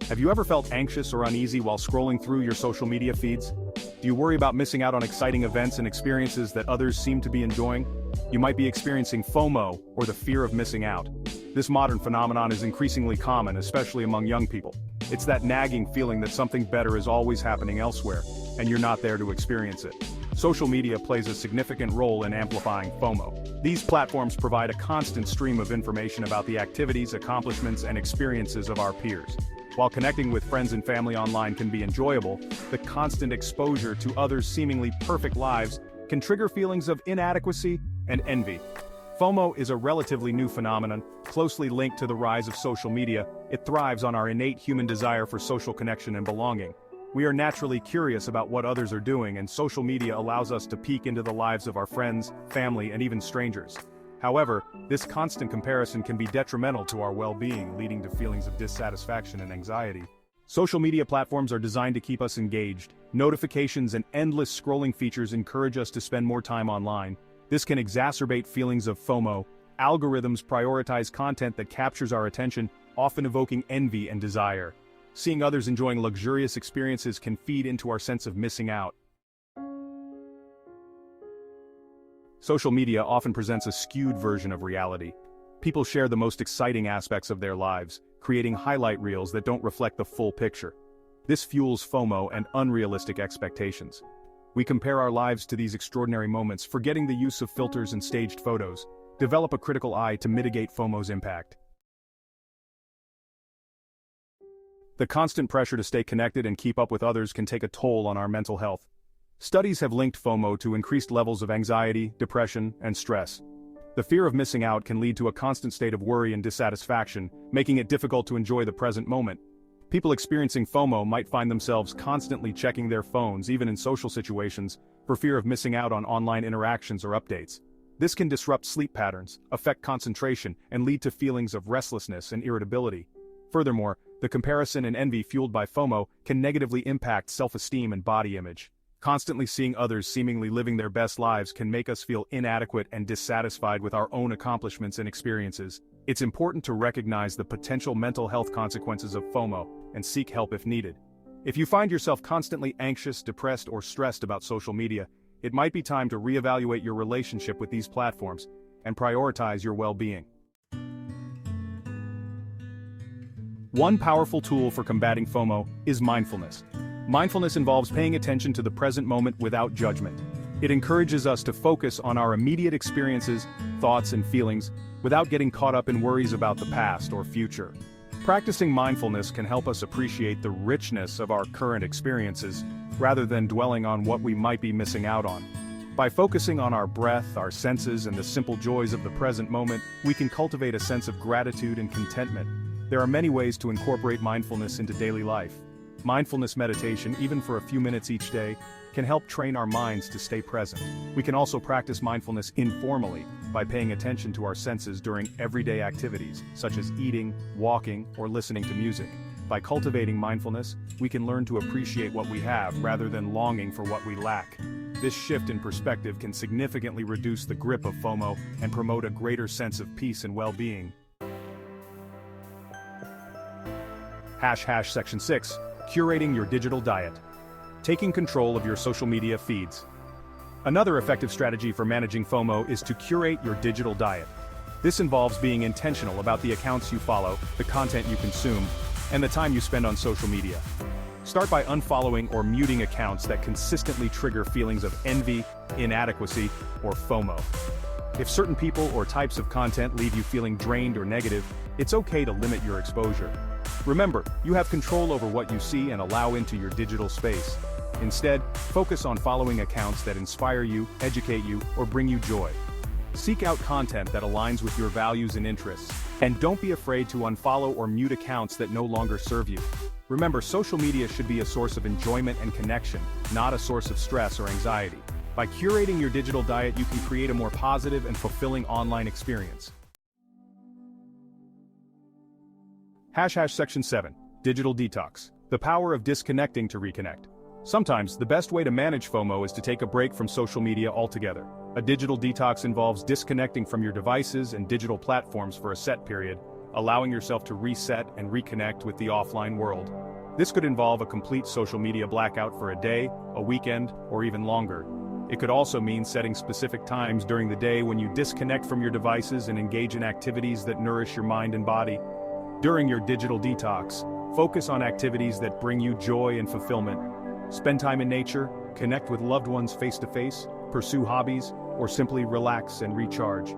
Have you ever felt anxious or uneasy while scrolling through your social media feeds? Do you worry about missing out on exciting events and experiences that others seem to be enjoying? You might be experiencing FOMO, or the fear of missing out. This modern phenomenon is increasingly common, especially among young people. It's that nagging feeling that something better is always happening elsewhere, and you're not there to experience it. Social media plays a significant role in amplifying FOMO. These platforms provide a constant stream of information about the activities, accomplishments, and experiences of our peers. While connecting with friends and family online can be enjoyable, the constant exposure to others' seemingly perfect lives can trigger feelings of inadequacy and envy. FOMO is a relatively new phenomenon, closely linked to the rise of social media. It thrives on our innate human desire for social connection and belonging. We are naturally curious about what others are doing, and social media allows us to peek into the lives of our friends, family, and even strangers. However, this constant comparison can be detrimental to our well-being, leading to feelings of dissatisfaction and anxiety. Social media platforms are designed to keep us engaged. Notifications and endless scrolling features encourage us to spend more time online. This can exacerbate feelings of FOMO. Algorithms prioritize content that captures our attention, often evoking envy and desire. Seeing others enjoying luxurious experiences can feed into our sense of missing out. Social media often presents a skewed version of reality. People share the most exciting aspects of their lives, creating highlight reels that don't reflect the full picture. This fuels FOMO and unrealistic expectations. We compare our lives to these extraordinary moments, forgetting the use of filters and staged photos. Develop a critical eye to mitigate FOMO's impact. The constant pressure to stay connected and keep up with others can take a toll on our mental health. Studies have linked FOMO to increased levels of anxiety, depression, and stress. The fear of missing out can lead to a constant state of worry and dissatisfaction, making it difficult to enjoy the present moment. People experiencing FOMO might find themselves constantly checking their phones, even in social situations, for fear of missing out on online interactions or updates. This can disrupt sleep patterns, affect concentration, and lead to feelings of restlessness and irritability. Furthermore, the comparison and envy fueled by FOMO can negatively impact self-esteem and body image. Constantly seeing others seemingly living their best lives can make us feel inadequate and dissatisfied with our own accomplishments and experiences. It's important to recognize the potential mental health consequences of FOMO and seek help if needed. If you find yourself constantly anxious, depressed, or stressed about social media, it might be time to reevaluate your relationship with these platforms and prioritize your well-being. One powerful tool for combating FOMO is mindfulness. Mindfulness involves paying attention to the present moment without judgment. It encourages us to focus on our immediate experiences, thoughts, and feelings, without getting caught up in worries about the past or future. Practicing mindfulness can help us appreciate the richness of our current experiences, rather than dwelling on what we might be missing out on. By focusing on our breath, our senses, and the simple joys of the present moment, we can cultivate a sense of gratitude and contentment. There are many ways to incorporate mindfulness into daily life. Mindfulness meditation, even for a few minutes each day, can help train our minds to stay present. We can also practice mindfulness informally by paying attention to our senses during everyday activities, such as eating, walking, or listening to music. By cultivating mindfulness, we can learn to appreciate what we have rather than longing for what we lack. This shift in perspective can significantly reduce the grip of FOMO and promote a greater sense of peace and well-being. Section 6. Curating your digital diet. Taking control of your social media feeds. Another effective strategy for managing FOMO is to curate your digital diet. This involves being intentional about the accounts you follow, the content you consume, and the time you spend on social media. Start by unfollowing or muting accounts that consistently trigger feelings of envy, inadequacy, or FOMO. If certain people or types of content leave you feeling drained or negative, it's okay to limit your exposure. Remember, you have control over what you see and allow into your digital space. Instead, focus on following accounts that inspire you, educate you, or bring you joy. Seek out content that aligns with your values and interests, and don't be afraid to unfollow or mute accounts that no longer serve you. Remember, social media should be a source of enjoyment and connection, not a source of stress or anxiety. By curating your digital diet, you can create a more positive and fulfilling online experience. Section 7. Digital detox. The power of disconnecting to reconnect. Sometimes, the best way to manage FOMO is to take a break from social media altogether. A digital detox involves disconnecting from your devices and digital platforms for a set period, allowing yourself to reset and reconnect with the offline world. This could involve a complete social media blackout for a day, a weekend, or even longer. It could also mean setting specific times during the day when you disconnect from your devices and engage in activities that nourish your mind and body. During your digital detox, focus on activities that bring you joy and fulfillment. Spend time in nature, connect with loved ones face-to-face, pursue hobbies, or simply relax and recharge.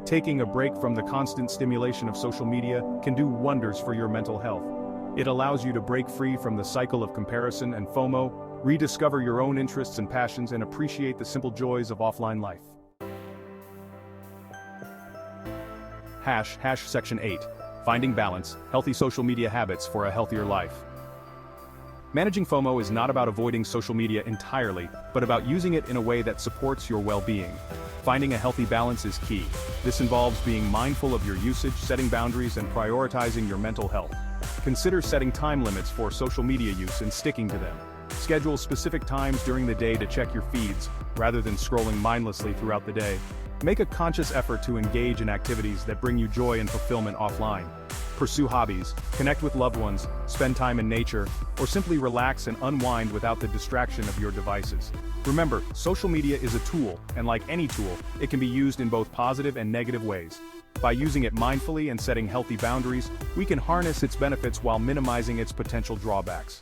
Taking a break from the constant stimulation of social media can do wonders for your mental health. It allows you to break free from the cycle of comparison and FOMO, rediscover your own interests and passions, and appreciate the simple joys of offline life. Section 8. Finding balance, healthy social media habits for a healthier life. Managing FOMO is not about avoiding social media entirely, but about using it in a way that supports your well-being. Finding a healthy balance is key. This involves being mindful of your usage, setting boundaries, and prioritizing your mental health. Consider setting time limits for social media use and sticking to them. Schedule specific times during the day to check your feeds, rather than scrolling mindlessly throughout the day. Make a conscious effort to engage in activities that bring you joy and fulfillment offline. Pursue hobbies, connect with loved ones, spend time in nature, or simply relax and unwind without the distraction of your devices. Remember, social media is a tool, and like any tool, it can be used in both positive and negative ways. By using it mindfully and setting healthy boundaries, we can harness its benefits while minimizing its potential drawbacks.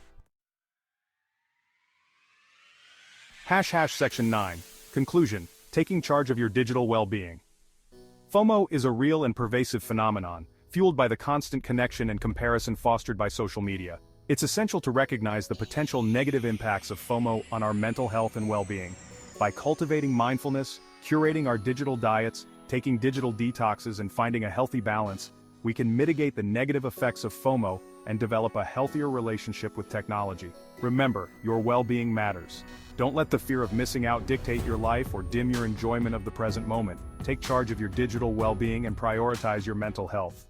Section 9. Conclusion. Taking charge of your digital well-being. FOMO is a real and pervasive phenomenon, fueled by the constant connection and comparison fostered by social media. It's essential to recognize the potential negative impacts of FOMO on our mental health and well-being. By cultivating mindfulness, curating our digital diets, taking digital detoxes, and finding a healthy balance, we can mitigate the negative effects of FOMO and develop a healthier relationship with technology. Remember, your well-being matters. Don't let the fear of missing out dictate your life or dim your enjoyment of the present moment. Take charge of your digital well-being and prioritize your mental health.